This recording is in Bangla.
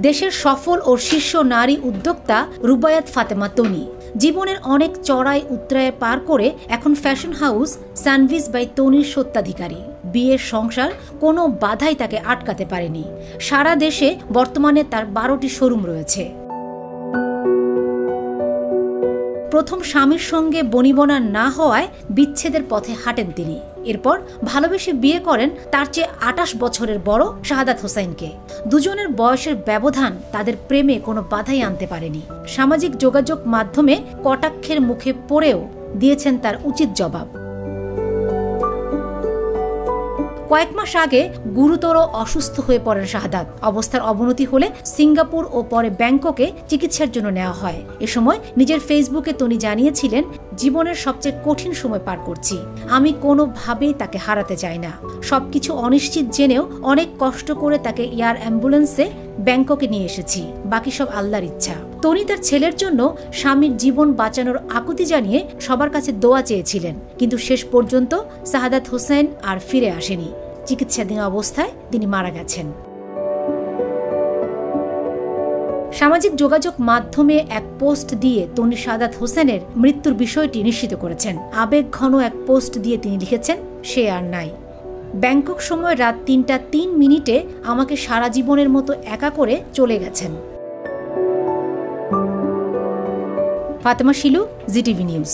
দেশের সফল ও শীর্ষ নারী উদ্যোক্তা রুবায়াত ফাতেমা তনি জীবনের অনেক চড়াই উতরায় পার করে এখন ফ্যাশন হাউস সানভিজ বাই তনির স্বত্বাধিকারী। বিয়ের সংসার কোনো বাধাই তাকে আটকাতে পারেনি। সারা দেশে বর্তমানে তার 12টি শোরুম রয়েছে। প্রথম স্বামীর সঙ্গে বনিবনা না হওয়ায় বিচ্ছেদের পথে হাঁটেন তিনি। এরপর ভালোবেসে বিয়ে করেন তার চেয়ে 28 বছরের বড় শাহাদাত হোসাইনকে। দুজনের বয়সের ব্যবধান তাদের প্রেমে কোনো বাধাই আনতে পারেনি। সামাজিক যোগাযোগ মাধ্যমে কটাক্ষের মুখে পড়েও দিয়েছেন তার উচিত জবাব। কয়েক মাস আগে গুরুতর অসুস্থ হয়ে পড়েন শাহাদাত। অবস্থার অবনতি হলে সিঙ্গাপুর ও পরে ব্যাংককে চিকিৎসার জন্য নেওয়া হয়। এ সময় নিজের ফেসবুকে তনি জানিয়েছিলেন, জীবনের সবচেয়ে কঠিন সময় পার করছি। আমি কোনোভাবেই তাকে হারাতে চাই না। সবকিছু অনিশ্চিত জেনেও অনেক কষ্ট করে তাকে এয়ার অ্যাম্বুলেন্সে ব্যাংককে নিয়ে এসেছি। বাকি সব আল্লাহর ইচ্ছা। তনি তার ছেলের জন্য স্বামীর জীবন বাঁচানোর আকুতি জানিয়ে সবার কাছে দোয়া চেয়েছিলেন, কিন্তু শেষ পর্যন্ত শাহাদাত হোসেন আর ফিরে আসেনি। চিকিৎসাধীন অবস্থায় তিনি মারা গেছেন। সামাজিক যোগাযোগ মাধ্যমে এক পোস্ট দিয়ে তনি শাহাদাত হোসেনের মৃত্যুর বিষয়টি নিশ্চিত করেছেন। আবেগঘন এক পোস্ট দিয়ে তিনি লিখেছেন, সে আর নাই। ব্যাংকক সময় রাত 3টা 3 মিনিটে আমাকে সারা জীবনের মতো একা করে চলে গেছেন। Fatema Shilu, GTV news.